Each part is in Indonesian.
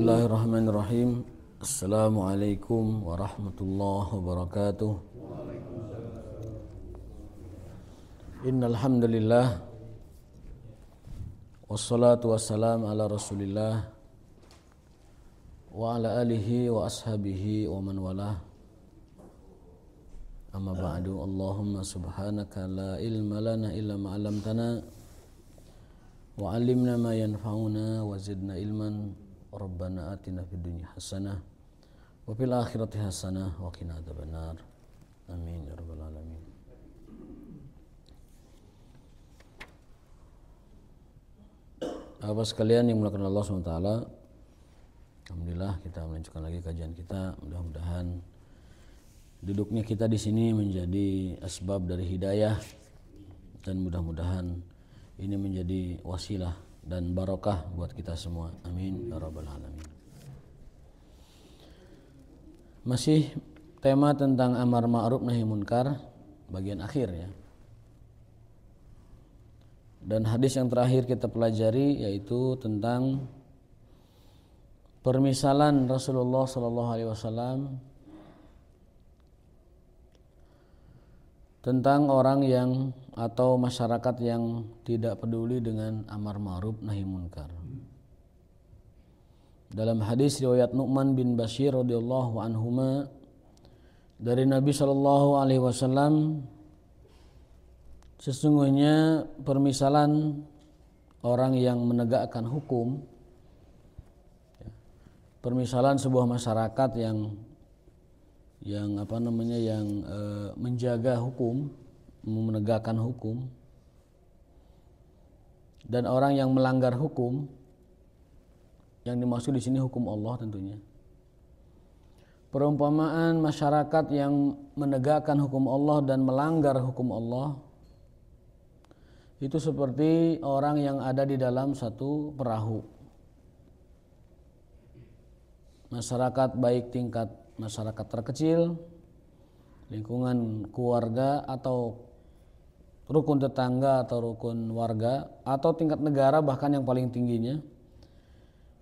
Bismillahirrahmanirrahim. Assalamualaikum warahmatullahi wabarakatuh. Innal hamdalillah wassalatu wassalamu ala Rasulillah wa ala alihi wa ashabihi wa man walah. Amma ba'du. Allahumma subhanaka la ilma lana illa ma 'allamtana wa 'allimna ma yanfa'una wa zidna ilman. Rabbana atina fid dunya hasanah wa fil akhirati hasanah wa qina adzabannar. Amin ya rabbal alamin. Bapak sekalian yang dimuliakan Allah SWT, alhamdulillah kita melanjutkan lagi kajian kita. Mudah-mudahan duduknya kita di sini menjadi asbab dari hidayah, dan mudah-mudahan ini menjadi wasilah dan barokah buat kita semua. Amin ya rabbal alamin. Masih tema tentang amar ma'ruf nahi munkar bagian akhir ya. Dan hadis yang terakhir kita pelajari yaitu tentang permisalan Rasulullah SAW tentang orang yang atau masyarakat yang tidak peduli dengan amar ma'ruf nahi munkar. Dalam hadis riwayat Nu'man bin Bashir radhiyallahu anhuma dari Nabi SAW, sesungguhnya permisalan orang yang menegakkan hukum, permisalan sebuah masyarakat yang menjaga hukum, menegakkan hukum, dan orang yang melanggar hukum, yang dimaksud di sini hukum Allah tentunya. Perumpamaan masyarakat yang menegakkan hukum Allah dan melanggar hukum Allah itu seperti orang yang ada di dalam satu perahu. Masyarakat baik tingkat masyarakat terkecil, lingkungan keluarga atau rukun tetangga atau rukun warga atau tingkat negara bahkan yang paling tingginya,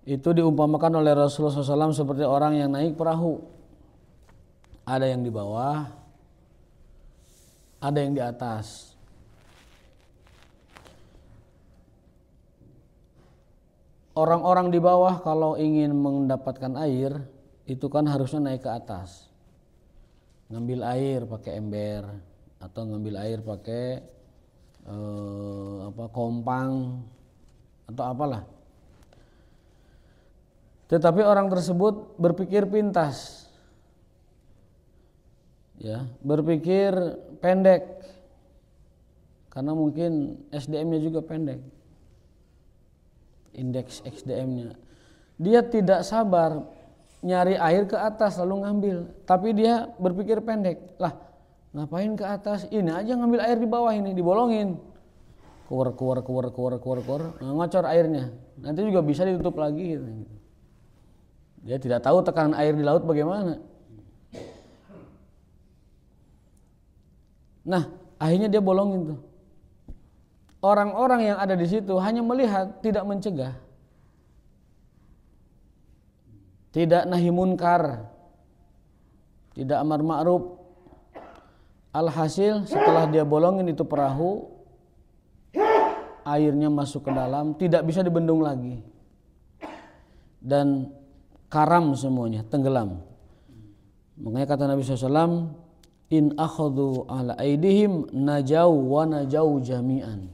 itu diumpamakan oleh Rasulullah SAW seperti orang yang naik perahu. Ada yang di bawah, ada yang di atas. Orang-orang di bawah kalau ingin mendapatkan air itu kan harusnya naik ke atas, ngambil air pakai ember atau ngambil air pakai kompang atau apalah. Tetapi orang tersebut berpikir pintas, ya, berpikir pendek, karena mungkin SDM-nya juga pendek, indeks SDM-nya. Dia tidak sabar nyari air ke atas lalu ngambil, tapi dia berpikir pendek. Lah, ngapain ke atas? Ini aja ngambil air di bawah ini, dibolongin. Keluar, ngocor airnya. Nanti juga bisa ditutup lagi gitu. Dia tidak tahu tekanan air di laut bagaimana. Nah, akhirnya dia bolongin tuh. Orang-orang yang ada di situ hanya melihat, tidak mencegah. Tidak nahi munkar, tidak amar ma'ruf. Alhasil setelah dia bolongin itu perahu, airnya masuk ke dalam, tidak bisa dibendung lagi, dan karam semuanya, tenggelam. Makanya kata Nabi SAW, in akhadhu ala aidihim najau wa najau jami'an.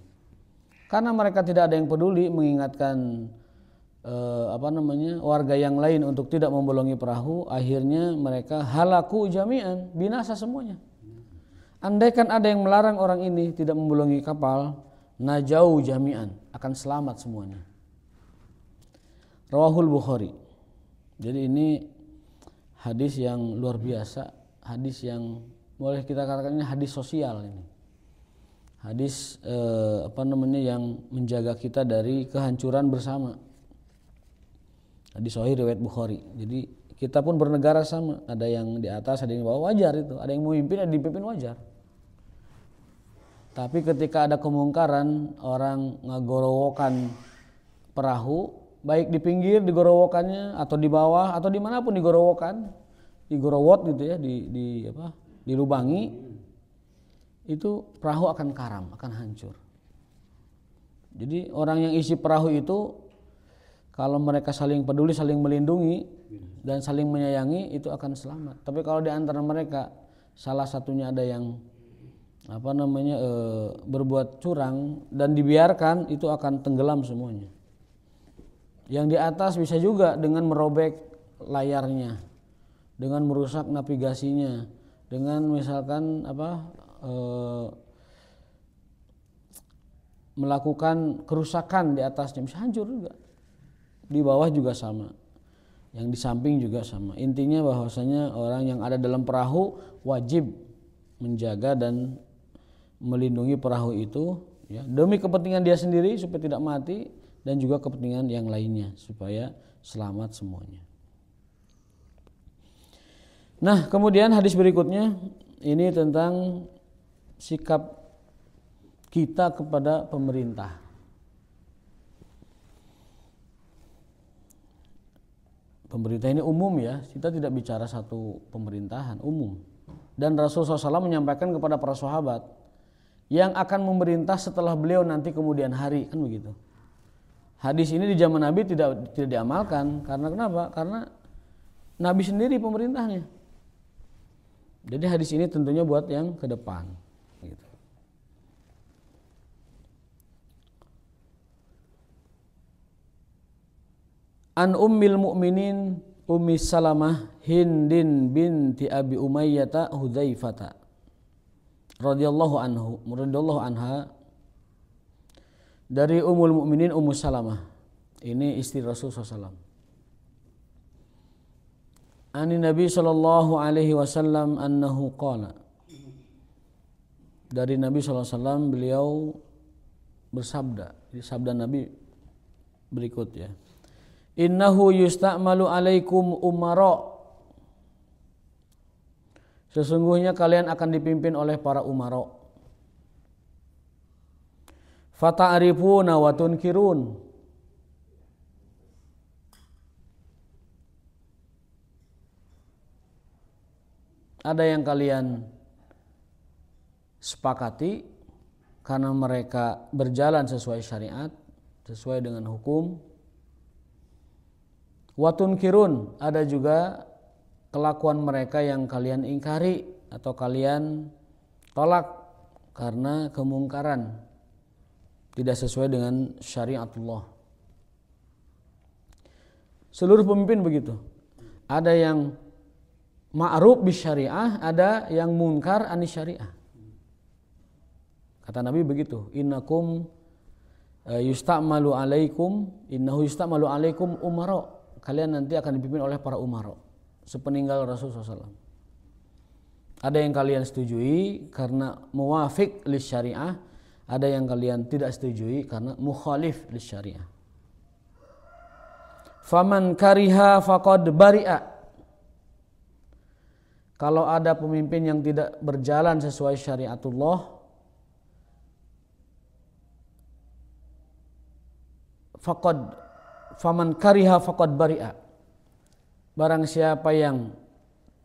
Karena mereka tidak ada yang peduli mengingatkan warga yang lain untuk tidak membolongi perahu, akhirnya mereka halaku jami'an, binasa semuanya. Andaikan ada yang melarang orang ini tidak membolongi kapal, najau jami'an, akan selamat semuanya. Rawahul Bukhari. Jadi ini hadis yang luar biasa, hadis yang boleh kita katakan ini hadis sosial ini. Hadis yang menjaga kita dari kehancuran bersama. Hadis sahih riwayat Bukhari. Jadi kita pun bernegara sama, ada yang di atas, ada yang di bawah, wajar itu. Ada yang memimpin, ada yang dipimpin, wajar. Tapi ketika ada kemungkaran, orang ngagorowokan perahu, baik di pinggir di gorowokannya atau di bawah atau dimanapun di gorowokan, di gorowot gitu ya, dilubangi, itu perahu akan karam, akan hancur. Jadi orang yang isi perahu itu kalau mereka saling peduli, saling melindungi dan saling menyayangi, itu akan selamat. Tapi kalau di antara mereka salah satunya ada yang berbuat curang dan dibiarkan, itu akan tenggelam semuanya. Yang di atas bisa juga dengan merobek layarnya, dengan merusak navigasinya, dengan misalkan melakukan kerusakan di atasnya, bisa hancur juga. Di bawah juga sama, yang di samping juga sama. Intinya bahwasanya orang yang ada dalam perahu wajib menjaga dan melindungi perahu itu, ya, demi kepentingan dia sendiri supaya tidak mati dan juga kepentingan yang lainnya supaya selamat semuanya. Nah, kemudian hadis berikutnya ini tentang sikap kita kepada pemerintah. Pemerintah ini umum ya, kita tidak bicara satu pemerintahan, umum. Dan Rasulullah SAW menyampaikan kepada para sahabat yang akan memerintah setelah beliau nanti kemudian hari, kan begitu. Hadis ini di zaman Nabi tidak diamalkan, karena kenapa? Karena Nabi sendiri pemerintahnya. Jadi hadis ini tentunya buat yang ke depan, gitu. An ummil mu'minin Ummi Salamah Hindin binti Abi Umayyah Hudzaifah radhiyallahu anha, dari Ummul Mukminin Ummu Salamah, ini istri Rasulullah SAW. Ani Nabi sallallahu alaihi wasallam annahu qala, dari Nabi sallallahu alaihi wasallam beliau bersabda, di sabda Nabi berikut ya. Innahu yusta'malu alaikum umara, sesungguhnya kalian akan dipimpin oleh para umara. Fata'rifuna wa tunkirun, ada yang kalian sepakati karena mereka berjalan sesuai syariat, sesuai dengan hukum. Watun kirun, ada juga kelakuan mereka yang kalian ingkari atau kalian tolak karena kemungkaran, tidak sesuai dengan syariatullah. Seluruh pemimpin begitu. Ada yang ma'ruf bis syariah, ada yang munkar anis syariah. Kata Nabi begitu, innahu yusta'malu alaikum umara, kalian nanti akan dipimpin oleh para umara sepeninggal Rasulullah SAW. Ada yang kalian setujui karena muwafiq lis syariah, ada yang kalian tidak setujui karena mukhalif lis syariah. Faman kariha faqad bari'a, kalau ada pemimpin yang tidak berjalan sesuai syariatullah, faman kariha faqad bari'a, barang siapa yang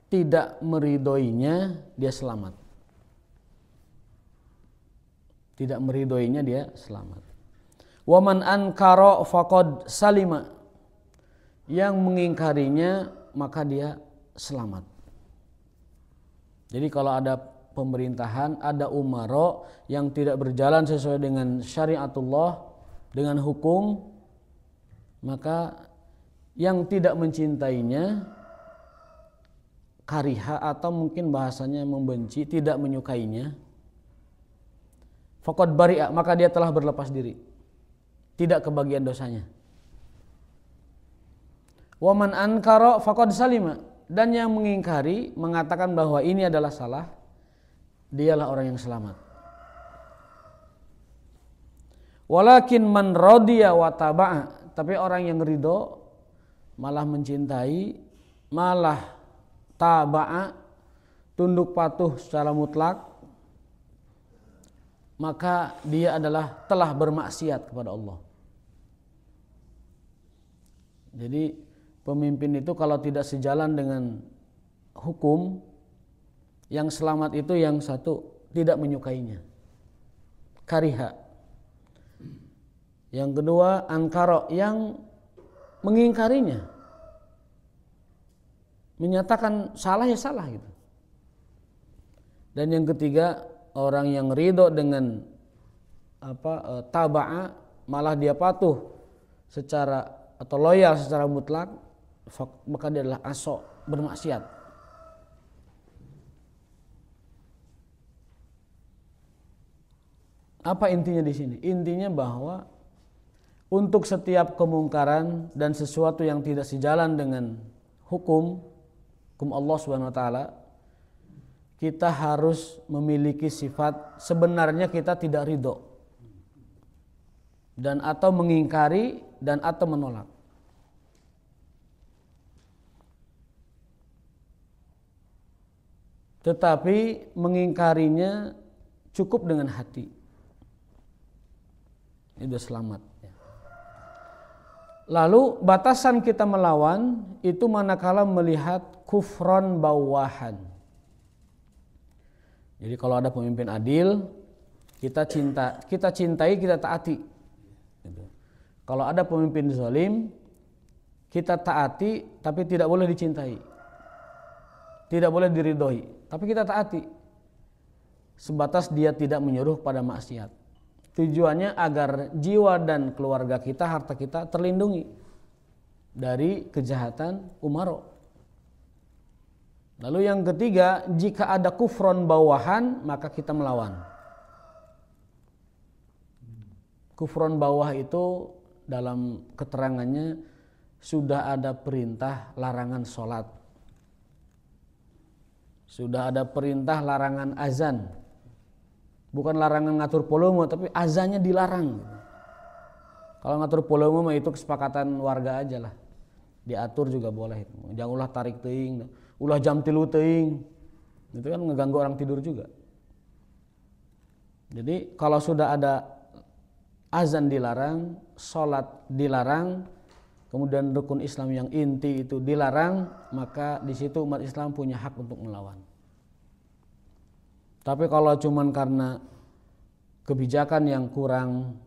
tidak meridhoinya dia selamat. Tidak meridhoinya dia selamat. Wa man ankara faqad salima, yang mengingkarinya maka dia selamat. Jadi kalau ada pemerintahan, ada umara yang tidak berjalan sesuai dengan syariatullah, dengan hukum, maka yang tidak mencintainya, kariha atau mungkin bahasanya membenci, tidak menyukainya, faqad bari'a, maka dia telah berlepas diri, tidak kebagian dosanya. Wa man ankara faqad salima, dan yang mengingkari, mengatakan bahwa ini adalah salah, dialah orang yang selamat. Walakin man radiya wa taba'a, tapi orang yang ridho, malah mencintai, malah taba'a, tunduk patuh secara mutlak, maka dia adalah telah bermaksiat kepada Allah. Jadi pemimpin itu kalau tidak sejalan dengan hukum, yang selamat itu yang satu tidak menyukainya, kariha. Yang kedua ankaro, yang mengingkarinya, menyatakan salah ya salah gitu. Dan yang ketiga orang yang ridho dengan taba'a, malah dia patuh secara atau loyal secara mutlak, maka dia adalah aso, bermaksiat. Apa intinya di sini? Intinya bahwa untuk setiap kemungkaran dan sesuatu yang tidak sejalan dengan hukum Allah Subhanahu wa taala, kita harus memiliki sifat sebenarnya kita tidak ridho dan atau mengingkari dan atau menolak. Tetapi mengingkarinya cukup dengan hati. Ini sudah selamat. Lalu batasan kita melawan itu manakala melihat kufron bawahan. Jadi kalau ada pemimpin adil, kita cintai, kita taati. Kalau ada pemimpin zalim, kita taati tapi tidak boleh dicintai, tidak boleh diridhoi, tapi kita taati sebatas dia tidak menyuruh pada maksiat. Tujuannya agar jiwa dan keluarga kita, harta kita terlindungi dari kejahatan umaro. Lalu yang ketiga, jika ada kufron bawahan, maka kita melawan. Kufron bawah itu dalam keterangannya sudah ada perintah larangan sholat, sudah ada perintah larangan azan. Bukan larangan ngatur volume, tapi azannya dilarang. Kalau ngatur volume mah itu kesepakatan warga aja lah. Diatur juga boleh. Jangan ulah tarik teuing, ulah jam 3 teuing. Itu kan ngeganggu orang tidur juga. Jadi kalau sudah ada azan dilarang, sholat dilarang, kemudian rukun Islam yang inti itu dilarang, maka di situ umat Islam punya hak untuk melawan. Tapi kalau cuman karena kebijakan yang kurang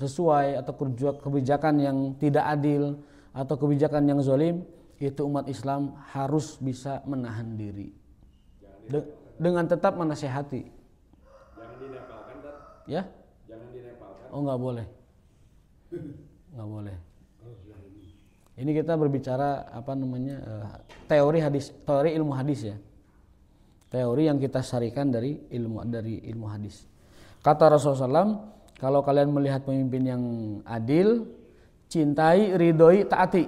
sesuai atau kebijakan yang tidak adil atau kebijakan yang zalim, itu umat Islam harus bisa menahan diri dengan tetap menasihati. Jangan dinepalkan, Tat. Ya? Jangan dinepalkan. Oh, nggak boleh. Nggak boleh. Ini kita berbicara teori ilmu hadis ya. Teori yang kita sarikan dari ilmu hadis. Kata Rasulullah SAW, kalau kalian melihat pemimpin yang adil, cintai, ridhoi, taati.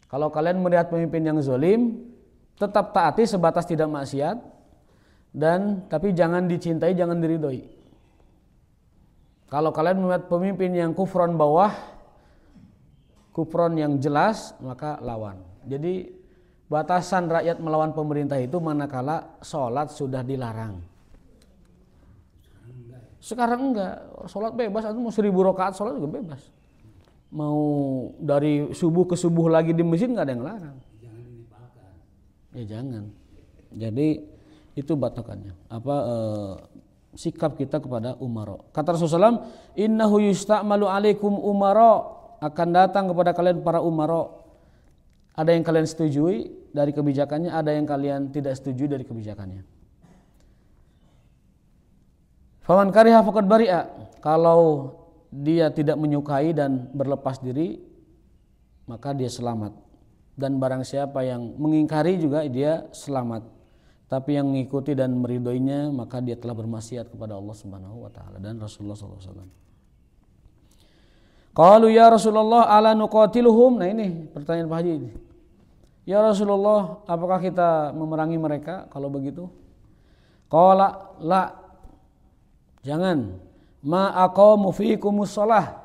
Kalau kalian melihat pemimpin yang zalim, tetap taati sebatas tidak maksiat, dan tapi jangan dicintai, jangan diridhoi. Kalau kalian melihat pemimpin yang kufron bawah, kufron yang jelas, maka lawan. Jadi batasan rakyat melawan pemerintah itu manakala sholat sudah dilarang. Sekarang enggak, sholat bebas, atau mau 1000 rakaat sholat juga bebas. Mau dari subuh ke subuh lagi di masjid nggak ada yang larang. Jangan dinepalkan. Ya jangan. Jadi itu batakannya. Sikap kita kepada umaro. Kata Rasulullah SAW, innahu yusta'malu alaikum umaro, akan datang kepada kalian para umaro. Ada yang kalian setujui dari kebijakannya, ada yang kalian tidak setujui dari kebijakannya. Faman kariha faqad bari'a, kalau dia tidak menyukai dan berlepas diri, maka dia selamat. Dan barang siapa yang mengingkari juga dia selamat. Tapi yang mengikuti dan meridhoinya, maka dia telah bermaksiat kepada Allah Subhanahu wa taala dan Rasulullah sallallahu alaihi wasallam. Qalu ya Rasulullah ala nuqatiluhum. Nah ini pertanyaan Pak Haji ini. Ya Rasulullah, apakah kita memerangi mereka kalau begitu? Qala la. Jangan. Ma aqamu fiikumus shalah.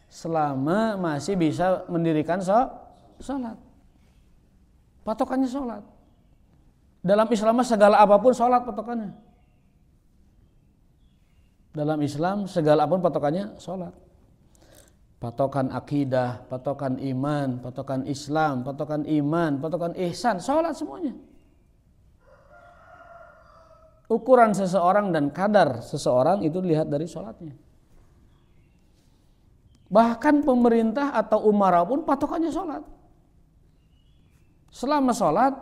Selama masih bisa mendirikan salat. Patokannya salat. Dalam Islam segala apapun salat patokannya. Dalam Islam segala apapun patokannya salat. patokan akidah, patokan iman, patokan Islam, patokan iman, patokan ihsan, sholat semuanya. Ukuran seseorang dan kadar seseorang itu dilihat dari sholatnya. Bahkan pemerintah atau umara pun patokannya sholat. Selama sholat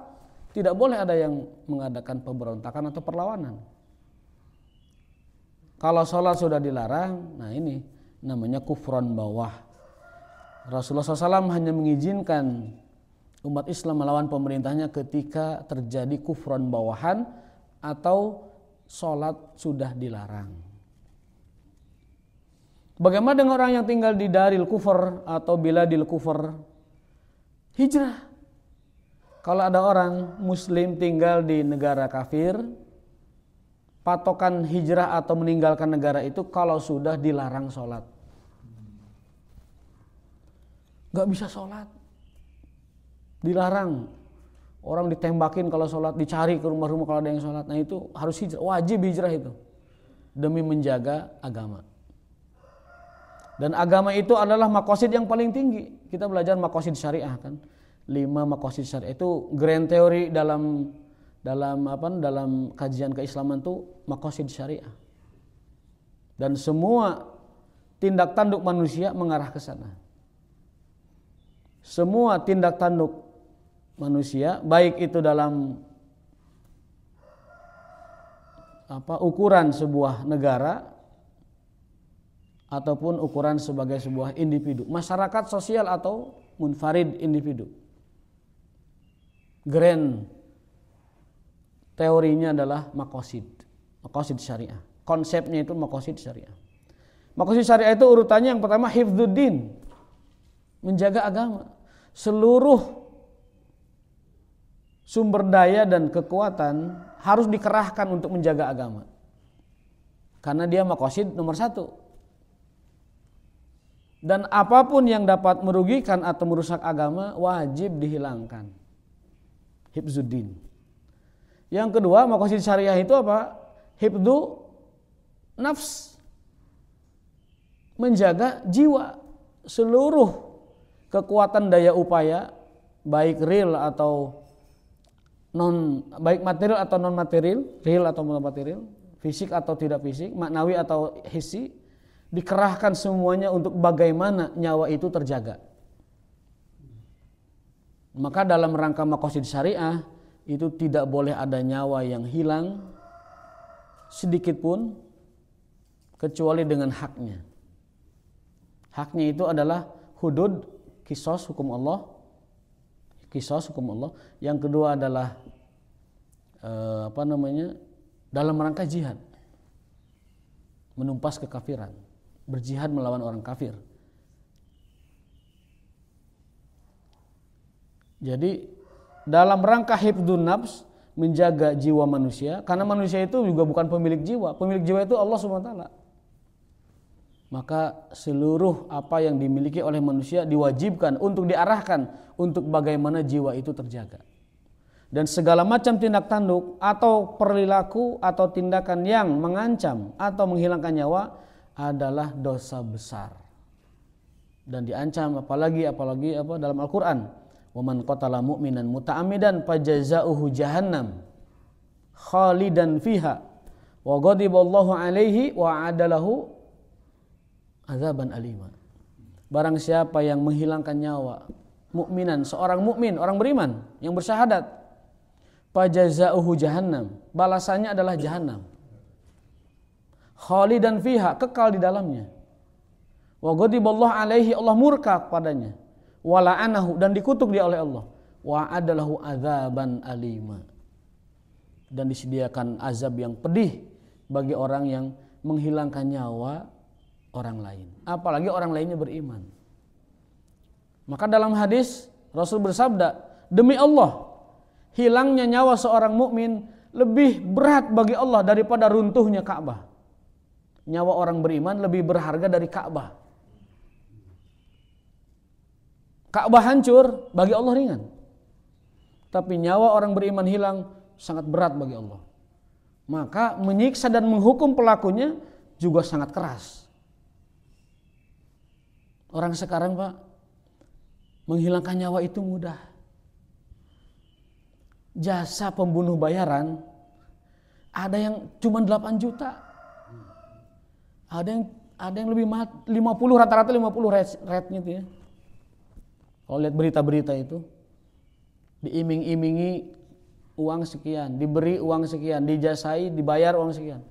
tidak boleh ada yang mengadakan pemberontakan atau perlawanan. Kalau sholat sudah dilarang, nah ini namanya kufron bawah. Rasulullah SAW hanya mengizinkan umat Islam melawan pemerintahnya ketika terjadi kufron bawahan atau sholat sudah dilarang. Bagaimana dengan orang yang tinggal di daril kufur atau biladil kufur? Hijrah. Kalau ada orang muslim tinggal di negara kafir, patokan hijrah atau meninggalkan negara itu kalau sudah dilarang sholat. Gak bisa sholat, dilarang. Orang ditembakin kalau sholat, dicari ke rumah-rumah kalau ada yang sholat. Nah itu harus hijrah, wajib hijrah itu demi menjaga agama. Dan agama itu adalah maqasid yang paling tinggi. Kita belajar maqasid syariah kan, 5 maqasid syariah itu grand teori dalam kajian keislaman itu maqasid syariah. Dan semua tindak tanduk manusia mengarah ke sana. Semua tindak tanduk manusia, baik itu dalam ukuran sebuah negara ataupun ukuran sebagai sebuah individu, masyarakat sosial atau munfarid individu. Grand teorinya adalah maqasid syariah. Konsepnya itu maqasid syariah. Maqasid syariah itu urutannya yang pertama hifdzuddin, menjaga agama. Seluruh sumber daya dan kekuatan harus dikerahkan untuk menjaga agama. Karena dia maqasid nomor 1. Dan apapun yang dapat merugikan atau merusak agama wajib dihilangkan. Hifdzuddin. Yang kedua, maqasid syariah itu apa? Hifdzu nafs. Menjaga jiwa. Seluruh kekuatan daya upaya, baik real atau baik material atau non material, real atau non material, fisik atau tidak fisik, maknawi atau hissi, dikerahkan semuanya untuk bagaimana nyawa itu terjaga. Maka dalam rangka maqasid syariah itu tidak boleh ada nyawa yang hilang sedikit pun kecuali dengan haknya. Haknya itu adalah hudud, qisas hukum Allah. Qisas hukum Allah. Yang kedua adalah dalam rangka jihad, menumpas kekafiran, berjihad melawan orang kafir. Jadi dalam rangka hifdzun nafs, menjaga jiwa manusia, karena manusia itu juga bukan pemilik jiwa. Pemilik jiwa itu Allah SWT. Maka seluruh apa yang dimiliki oleh manusia diwajibkan untuk diarahkan untuk bagaimana jiwa itu terjaga. Dan segala macam tindak tanduk atau perilaku atau tindakan yang mengancam atau menghilangkan nyawa adalah dosa besar. Dan diancam apalagi dalam Al-Qur'an, "Wa man qatala mu'minan muta'ammidan fajaza'uhu jahannam khalidan fiha wa ghadiballahu 'alaihi wa 'adalahu azaban alima." Barang siapa yang menghilangkan nyawa mukminan, seorang mukmin, orang beriman yang bersyahadat, fajaza'uhu jahannam, balasannya adalah jahannam. Khalidan fiha, kekal di dalamnya. Wa ghadiballahu alaihi, Allah murka kepadanya. Wa la'anahu, dan dikutuk dia oleh Allah. Wa adalahu azaban alima, dan disediakan azab yang pedih bagi orang yang menghilangkan nyawa orang lain, apalagi orang lainnya beriman. Maka dalam hadis Rasul bersabda, demi Allah, hilangnya nyawa seorang mukmin lebih berat bagi Allah daripada runtuhnya Ka'bah. Nyawa orang beriman lebih berharga dari Ka'bah. Ka'bah hancur, bagi Allah ringan. Tapi nyawa orang beriman hilang sangat berat bagi Allah. Maka menyiksa dan menghukum pelakunya juga sangat keras. Orang sekarang Pak, menghilangkan nyawa itu mudah. Jasa pembunuh bayaran ada yang cuma 8 juta. Ada yang lebih mahal, 50, rata-rata 50 rate-nya itu ya. Kalau lihat berita-berita itu, diiming-imingi uang sekian, diberi uang sekian, dijasai, dibayar uang sekian.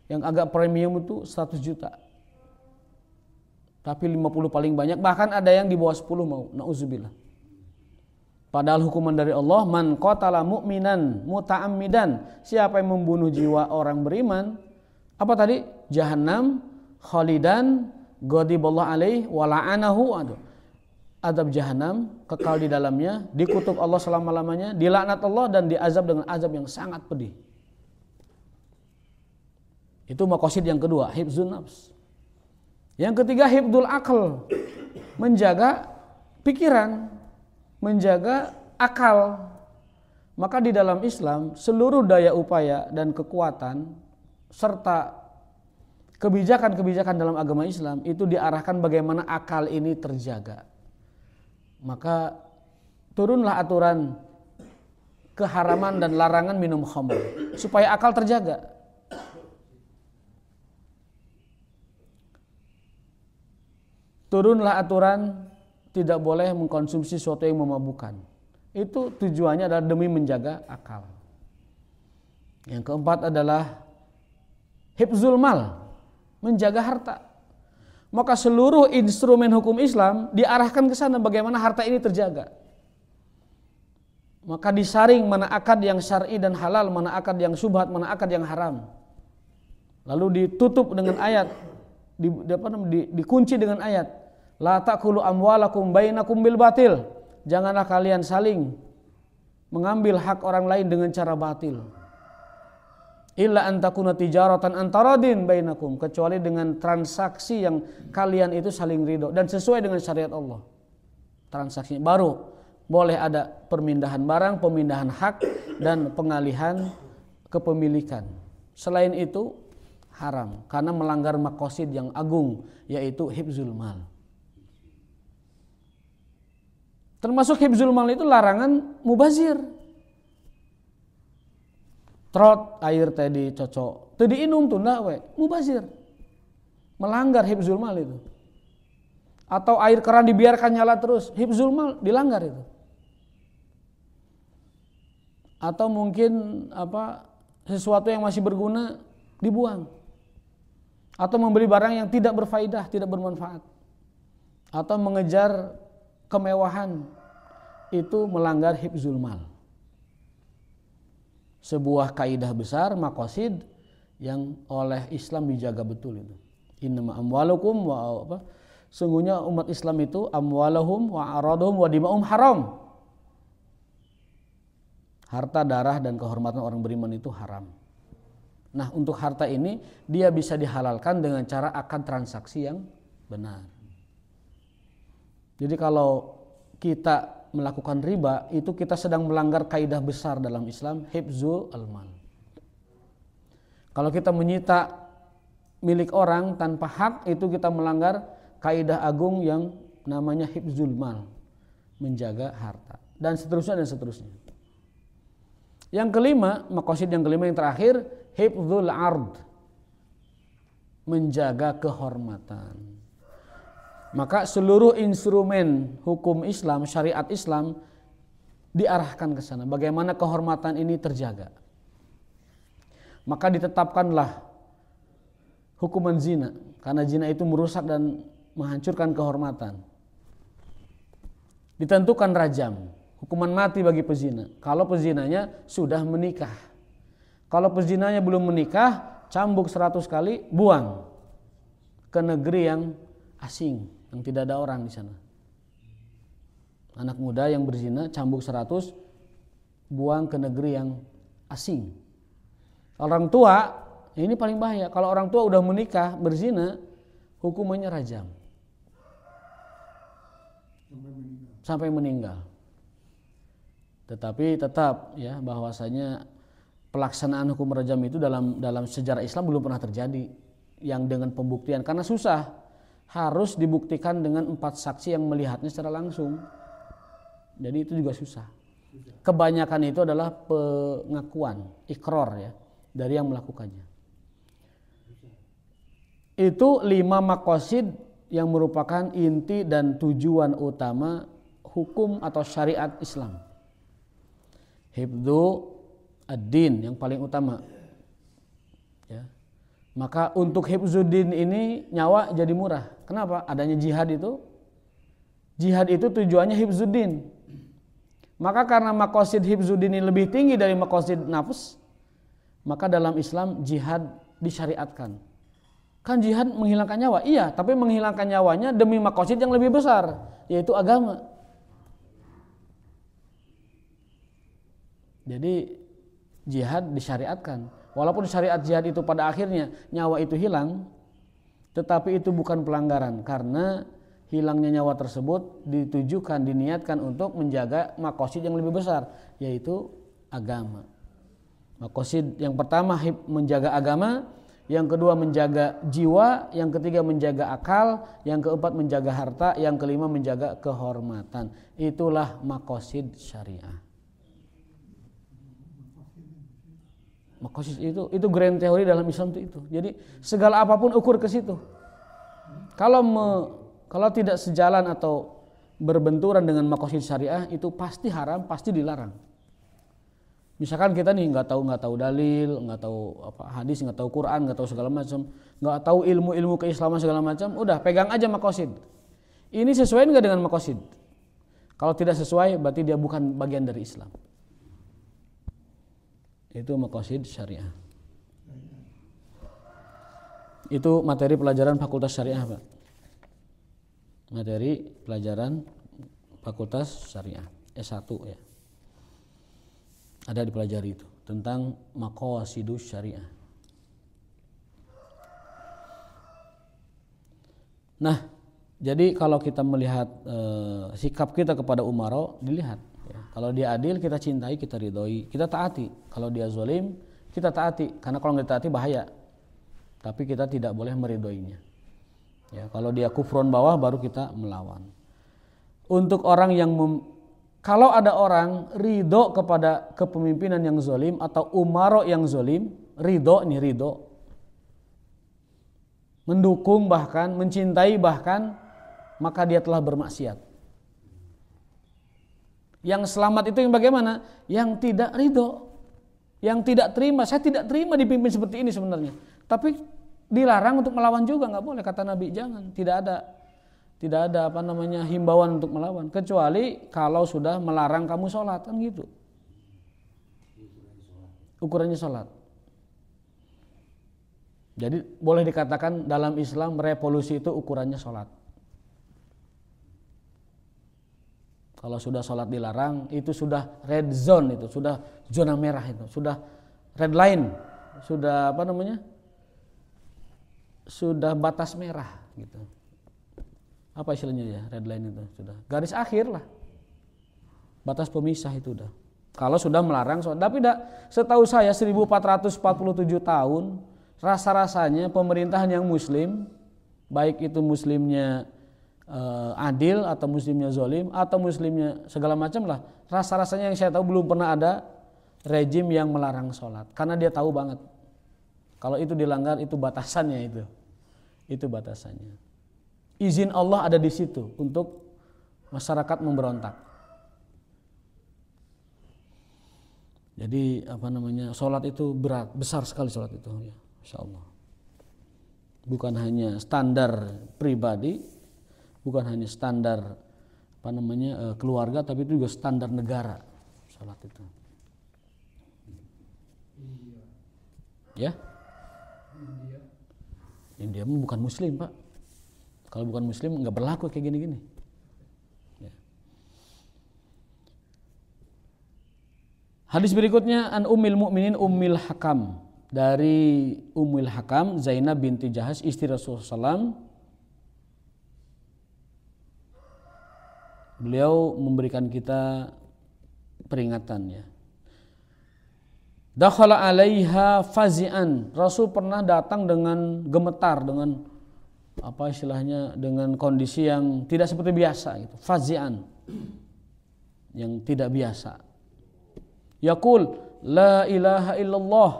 Yang agak premium itu 100 juta. Tapi 50 paling banyak, bahkan ada yang di bawah 10 mau, na'udzubillah. Padahal hukuman dari Allah, man qatala mu'minan muta'ammidan, siapa yang membunuh jiwa orang beriman, apa tadi? Jahannam khalidan ghadiballahu alaihi wa la'anahu, azab jahanam, kekal di dalamnya, dikutuk Allah selama-lamanya, dilaknat Allah dan diazab dengan azab yang sangat pedih. Itu maqasid yang kedua, hifdzun nafs. Yang ketiga, hifdzul akal, menjaga pikiran, menjaga akal. Maka di dalam Islam seluruh daya upaya dan kekuatan serta kebijakan-kebijakan dalam agama Islam itu diarahkan bagaimana akal ini terjaga. Maka turunlah aturan keharaman dan larangan minum khamr supaya akal terjaga. Turunlah aturan tidak boleh mengkonsumsi sesuatu yang memabukkan. Itu tujuannya adalah demi menjaga akal. Yang keempat adalah hifzul mal, menjaga harta. Maka seluruh instrumen hukum Islam diarahkan ke sana bagaimana harta ini terjaga. Maka disaring mana akad yang syar'i dan halal, mana akad yang syubhat, mana akad yang haram. Lalu ditutup dengan ayat, dikunci dengan ayat, la ta'kulu amwalakum bainakum bil batil. Janganlah kalian saling mengambil hak orang lain dengan cara batil. Illa an takuna tijaratan antaradin bainakum, kecuali dengan transaksi yang kalian itu saling ridho dan sesuai dengan syariat Allah. Transaksinya baru boleh ada permindahan barang, pemindahan hak dan pengalihan kepemilikan. Selain itu haram karena melanggar maqasid yang agung, yaitu hifzul mal. Termasuk hifzul mal itu larangan mubazir. Trot air tadi cocok, tadi inum tuh ndak we, mubazir. Melanggar hifzul mal itu. Atau air keran dibiarkan nyala terus, hifzul mal dilanggar itu. Atau mungkin sesuatu yang masih berguna dibuang. Atau membeli barang yang tidak berfaedah, tidak bermanfaat. Atau mengejar kemewahan, itu melanggar hifzul mal. Sebuah kaidah besar maqasid yang oleh Islam dijaga betul itu. Innama amwalukum sungguhnya umat Islam itu amwaluhum wa araduhum wa dima'um haram. Harta, darah dan kehormatan orang beriman itu haram. Nah, untuk harta ini dia bisa dihalalkan dengan cara akad transaksi yang benar. Jadi kalau kita melakukan riba, itu kita sedang melanggar kaidah besar dalam Islam, hifzul al-mal. Kalau kita menyita milik orang tanpa hak, itu kita melanggar kaidah agung yang namanya hifzul mal, menjaga harta, dan seterusnya dan seterusnya. Yang kelima, maqasid yang kelima yang terakhir, hifzul ard, menjaga kehormatan. Maka seluruh instrumen hukum Islam, syariat Islam diarahkan ke sana. Bagaimana kehormatan ini terjaga. Maka ditetapkanlah hukuman zina. Karena zina itu merusak dan menghancurkan kehormatan. Ditentukan rajam, hukuman mati bagi pezina. Kalau pezinanya sudah menikah. Kalau pezinanya belum menikah, cambuk 100 kali, buang ke negeri yang asing, yang tidak ada orang di sana. Anak muda yang berzina cambuk 100, buang ke negeri yang asing. Orang tua, ini paling bahaya. Kalau orang tua udah menikah berzina, hukumannya rajam sampai meninggal. Tetapi tetap ya bahwasanya pelaksanaan hukum rajam itu dalam sejarah Islam belum pernah terjadi yang dengan pembuktian, karena susah. harus dibuktikan dengan 4 saksi yang melihatnya secara langsung. Jadi itu juga susah. Kebanyakan itu adalah pengakuan, ikrar ya, dari yang melakukannya. Itu 5 maqasid yang merupakan inti dan tujuan utama hukum atau syariat Islam. Hifdzu ad-din yang paling utama. Ya. Maka untuk hifdzuddin ini nyawa jadi murah. Kenapa? Adanya jihad itu. Jihad itu tujuannya hifdzuddin. Maka karena maqasid hifdzuddin ini lebih tinggi dari maqasid nafs, maka dalam Islam jihad disyariatkan. Kan jihad menghilangkan nyawa, iya, tapi menghilangkan nyawanya demi maqasid yang lebih besar, yaitu agama. Jadi jihad disyariatkan. Walaupun syariat jihad itu pada akhirnya nyawa itu hilang, tetapi itu bukan pelanggaran karena hilangnya nyawa tersebut ditujukan, diniatkan untuk menjaga maqasid yang lebih besar, yaitu agama. Maqasid yang pertama menjaga agama, yang kedua menjaga jiwa, yang ketiga menjaga akal, yang keempat menjaga harta, yang kelima menjaga kehormatan. Itulah maqasid syariah. Maqasid itu grand teori dalam Islam itu. Jadi segala apapun ukur ke situ. Kalau tidak sejalan atau berbenturan dengan maqasid syariah itu pasti haram, pasti dilarang. Misalkan kita nih nggak tahu dalil, nggak tahu hadis, nggak tahu Quran, nggak tahu segala macam, nggak tahu ilmu keislaman segala macam, udah pegang aja maqasid. Ini sesuai nggak dengan maqasid? Kalau tidak sesuai berarti dia bukan bagian dari Islam. Itu maqasid syariah. Itu materi pelajaran Fakultas Syariah, Pak. Materi pelajaran Fakultas Syariah S1 ya. Ada dipelajari itu tentang maqasidus syariah. Nah, jadi kalau kita melihat sikap kita kepada umara, dilihat ya. Kalau dia adil kita cintai, kita ridhoi, kita taati. Kalau dia zalim kita taati, karena kalau nggak taati bahaya. Tapi kita tidak boleh meridhoinya. Ya, kalau dia kufron bawah baru kita melawan. Untuk orang yang kalau ada orang ridho kepada kepemimpinan yang zalim atau umara yang zalim, ridho, mendukung bahkan, mencintai bahkan, maka dia telah bermaksiat. Yang selamat itu yang bagaimana? Yang tidak ridho, yang tidak terima. Saya tidak terima dipimpin seperti ini sebenarnya. Tapi dilarang untuk melawan juga, nggak boleh, kata Nabi, jangan. Tidak ada himbauan untuk melawan, kecuali kalau sudah melarang kamu sholat, kan gitu. Ukurannya sholat. Jadi boleh dikatakan dalam Islam revolusi itu ukurannya sholat. Kalau sudah sholat dilarang, itu sudah red zone, itu sudah zona merah, itu sudah red line, sudah sudah batas merah gitu. Apa istilahnya ya, red line itu sudah garis akhir lah, batas pemisah itu udah. Kalau sudah melarang sholat, tapi setahu saya 1447 tahun rasa-rasanya pemerintahan yang muslim, baik itu muslimnya adil atau muslimnya zalim atau muslimnya segala macam lah, rasa-rasanya yang saya tahu belum pernah ada rejim yang melarang sholat, karena dia tahu banget kalau itu dilanggar itu batasannya, itu batasannya. Izin Allah ada di situ untuk masyarakat memberontak. Jadi sholat itu berat, besar sekali sholat itu ya, insya Allah. Bukan hanya standar pribadi, bukan hanya standar keluarga, tapi itu juga standar negara sholat itu. Ya? India bukan muslim, Pak. Kalau bukan muslim nggak berlaku kayak gini-gini. Ya. Hadis berikutnya an Ummil Mukminin Ummil Hakam, dari Ummil Hakam Zainab binti Jahash istri Rasulullah SAW. Beliau memberikan kita peringatan ya. Dakhala alaiha fazi'an. Rasul pernah datang dengan gemetar, dengan apa istilahnya, dengan kondisi yang tidak seperti biasa gitu, fazi'an, yang tidak biasa. Yaqul la ilaha illallah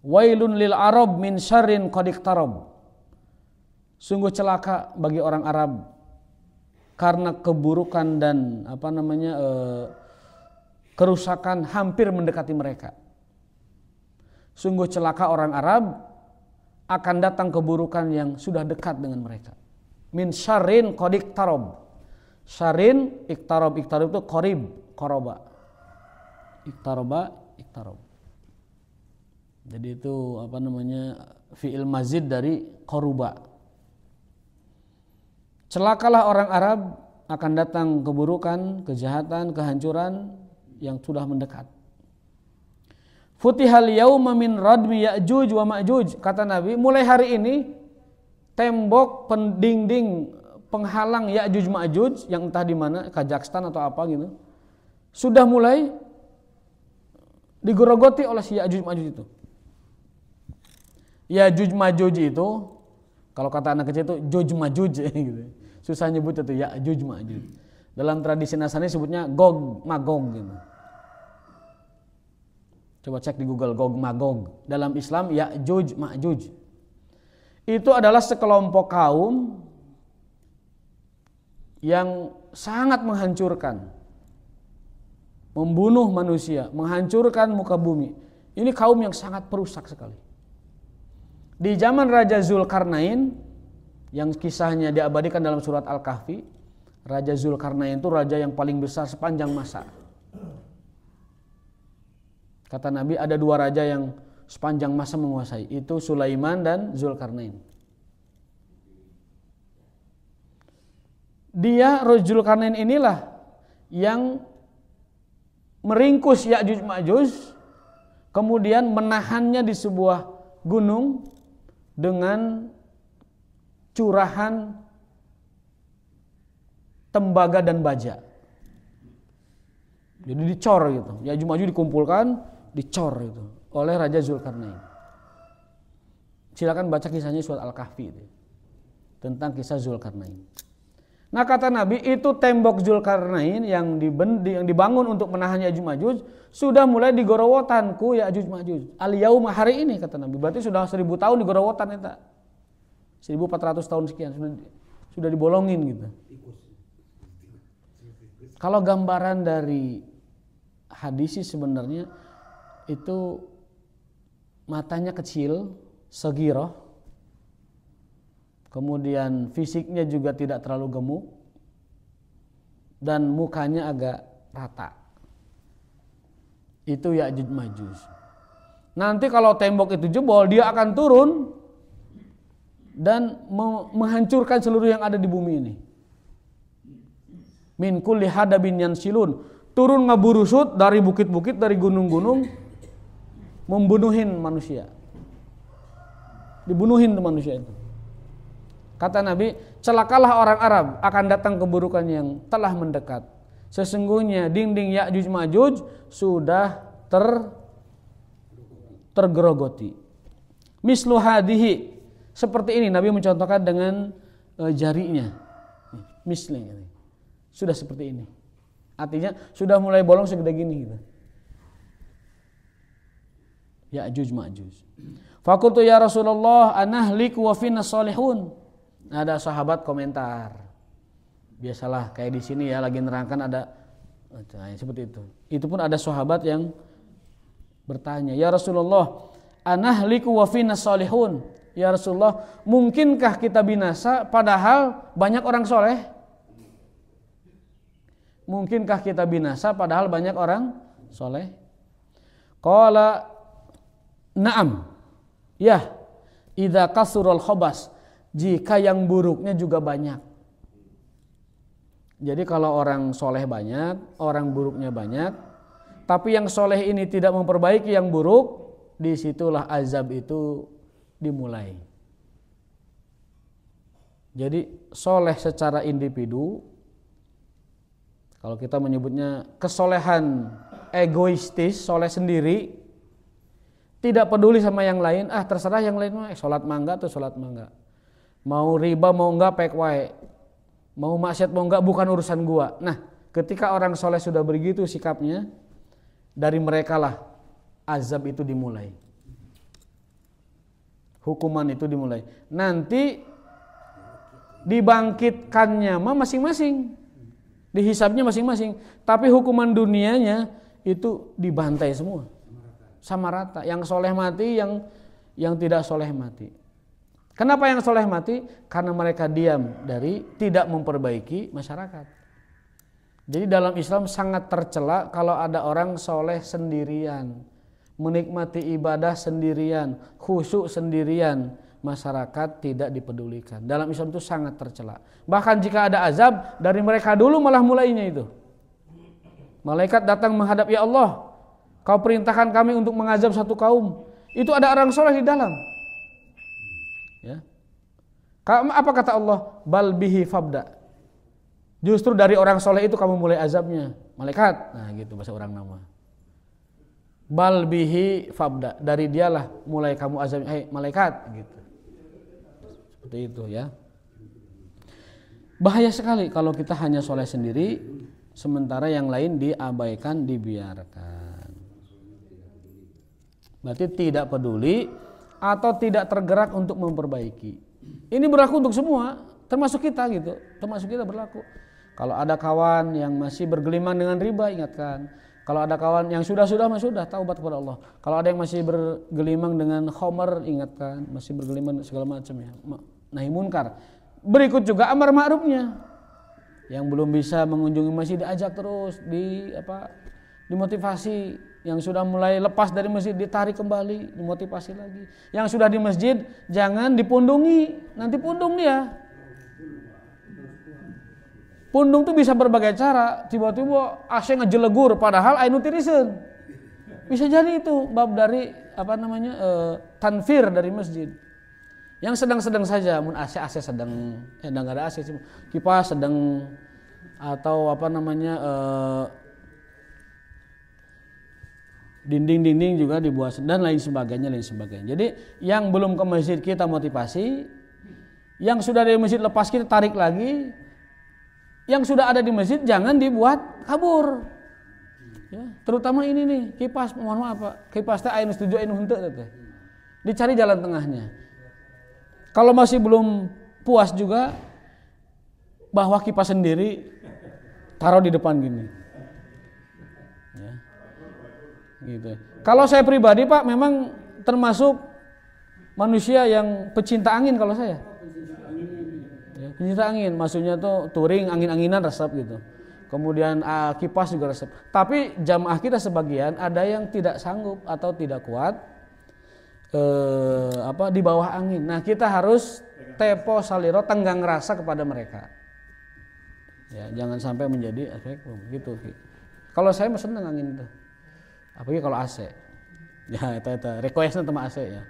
wailun lil arab min syarrin qad iqtarab. Sungguh celaka bagi orang Arab karena keburukan dan kerusakan hampir mendekati mereka. Sungguh celaka orang Arab, akan datang keburukan yang sudah dekat dengan mereka. Min syarrin qad iqtarab. Syarrin iqtarab itu qarib, qaraba. Iqtarab. Jadi itu fi'il mazid dari qaruba. Celakalah orang Arab, akan datang keburukan, kejahatan, kehancuran yang sudah mendekat. Futihal yauma min radmi Ya'juj wa Ma'juj. Kata Nabi, mulai hari ini tembok pendinding penghalang Ya'juj Ma'juj yang entah di mana, Kazakhstan atau apa gitu, sudah mulai digerogoti oleh si Ya'juj Ma'juj itu. Ya'juj Ma'juj itu kalau kata anak kecil itu Juj Ma'juj gitu. Susah nyebut itu Ya'juj Ma'juj. Dalam tradisi Nasrani sebutnya Gog Magog gitu. Coba cek di Google Gog Magog. Dalam Islam Ya'juj Ma'juj. Itu adalah sekelompok kaum yang sangat menghancurkan, membunuh manusia, menghancurkan muka bumi. Ini kaum yang sangat perusak sekali. Di zaman Raja Zulkarnain, yang kisahnya diabadikan dalam surat Al-Kahfi, Raja Zulkarnain itu raja yang paling besar sepanjang masa. Kata Nabi ada dua raja yang sepanjang masa menguasai, itu Sulaiman dan Zulkarnain. Dia Zulkarnain inilah yang meringkus Ya'juj Ma'juj, kemudian menahannya di sebuah gunung dengan curahan tembaga dan baja. Jadi dicor gitu. Ya'juj Ma'juj dikumpulkan, dicor itu oleh Raja Zulkarnain. Silakan baca kisahnya surat Al-Kahfi itu, tentang kisah Zulkarnain. Nah kata Nabi, itu tembok Zulkarnain yang dibangun untuk menahan Ya'juj Ma'juj sudah mulai digorowotanku Ya'juj Ma'juj. Al-yauma, hari ini kata Nabi. Berarti sudah 1000 tahun digorowotan itu. 1400 tahun sekian sudah dibolongin gitu. Kalau gambaran dari hadis sebenarnya itu matanya kecil, sagiroh, kemudian fisiknya juga tidak terlalu gemuk, dan mukanya agak rata. Itu Ya'juj Ma'juj. Nanti kalau tembok itu jebol, dia akan turun dan menghancurkan seluruh yang ada di bumi ini. Min kulli hadabin yansilun, turun ngaburusut dari bukit-bukit, dari gunung-gunung, membunuhin manusia. Dibunuhin manusia itu. Kata Nabi, celakalah orang Arab, akan datang keburukan yang telah mendekat. Sesungguhnya dinding Ya'juj Ma'juj sudah tergerogoti. Mislu hadihi, seperti ini Nabi mencontohkan dengan jarinya. Misli, sudah seperti ini. Artinya sudah mulai bolong segede gini gitu. Ya'juj Ma'juj. Fakultu ya Rasulullah anahlik wa finna salihun. Ada sahabat komentar. Biasalah kayak di sini ya lagi nerangkan ada seperti itu. Itu pun ada sahabat yang bertanya, "Ya Rasulullah, anahliku wa finna salihun." Ya Rasulullah, mungkinkah kita binasa padahal banyak orang soleh? Mungkinkah kita binasa padahal banyak orang soleh? Qala na'am. Ya, idza kasurul khabas, jika yang buruknya juga banyak. Jadi kalau orang soleh banyak, orang buruknya banyak, tapi yang soleh ini tidak memperbaiki yang buruk, disitulah azab itu dimulai. Jadi soleh secara individu, kalau kita menyebutnya kesolehan egoistis, soleh sendiri, tidak peduli sama yang lain, terserah yang lain mah sholat mangga atau sholat mangga. Mau riba mau enggak pek wae. Mau maksiat mau enggak bukan urusan gua. Nah, ketika orang soleh sudah begitu sikapnya, dari mereka lah azab itu dimulai. Hukuman itu dimulai. Nanti dibangkitkannya mah masing-masing. Dihisabnya masing-masing. Tapi hukuman dunianya itu dibantai semua. Sama rata. Yang soleh mati, yang tidak soleh mati. Kenapa yang soleh mati? Karena mereka diam dari tidak memperbaiki masyarakat. Jadi dalam Islam sangat tercela kalau ada orang soleh sendirian, menikmati ibadah sendirian, khusyuk sendirian, masyarakat tidak dipedulikan. Dalam Islam itu sangat tercela. Bahkan jika ada azab, dari mereka dulu malah mulainya itu. Malaikat datang menghadap, ya Allah, kau perintahkan kami untuk mengazab satu kaum. Itu ada orang soleh di dalam. Ya. Apa kata Allah? Bal bihi fabda. Justru dari orang soleh itu kamu mulai azabnya. Malaikat. Nah gitu bahasa orang nama. Bal bihi fabda. Dari dialah mulai kamu azabnya. Hei malaikat. Gitu. Seperti itu ya. Bahaya sekali kalau kita hanya soleh sendiri, sementara yang lain diabaikan, dibiarkan. Berarti tidak peduli atau tidak tergerak untuk memperbaiki. Ini berlaku untuk semua, termasuk kita gitu. Termasuk kita berlaku. Kalau ada kawan yang masih bergelimang dengan riba, ingatkan. Kalau ada kawan yang sudah taubat kepada Allah. Kalau ada yang masih bergelimang dengan khamar, ingatkan, masih bergelimang segala macam ya. Nahi munkar. Berikut juga amar ma'rufnya. Yang belum bisa mengunjungi masjid diajak terus, dimotivasi. Yang sudah mulai lepas dari masjid ditarik kembali, dimotivasi lagi. Yang sudah di masjid jangan dipundungi, nanti pundung dia. Pundung tuh bisa berbagai cara. Tiba-tiba AC ngejelegur padahal anu tiriseun. Bisa jadi itu bab dari tanfir dari masjid. Yang sedang-sedang saja, mun AC sedang enggak ada AC, kipas sedang atau dinding-dinding juga dibuat dan lain sebagainya. Jadi yang belum ke masjid kita motivasi, yang sudah dari masjid lepas kita tarik lagi, yang sudah ada di masjid jangan dibuat kabur. Ya, terutama ini nih kipas, mohon maaf Pak, kipas teh aya nu setuju aya nu henteu teh. Dicari jalan tengahnya. Kalau masih belum puas juga bahwa kipas sendiri taruh di depan gini. Ya. Gitu. Kalau saya pribadi Pak memang termasuk manusia yang pecinta angin kalau saya. Ya, pecinta angin, maksudnya tuh touring angin-anginan resep gitu. Kemudian kipas juga resep. Tapi jamaah kita sebagian ada yang tidak sanggup atau tidak kuat di bawah angin. Nah kita harus tepo saliro tenggang rasa kepada mereka. Ya, jangan sampai menjadi efek gitu. Kalau saya mah seneng angin itu. Apalagi kalau AC. Ya, itu requestnya sama AC ya.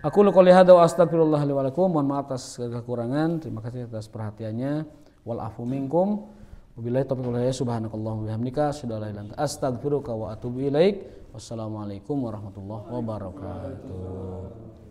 Aku qouli hadza wa astagfirullah li wa lakum. Mohon maaf atas kekurangan. Terima kasih atas perhatiannya. Wal afu minkum. Wabillahi taufiq wal hidayah. Subhanakallahumma wa bihamdika asyhadu an la ilaha illa anta astaghfiruka wa atubu ilaik. Wassalamualaikum warahmatullahi wabarakatuh.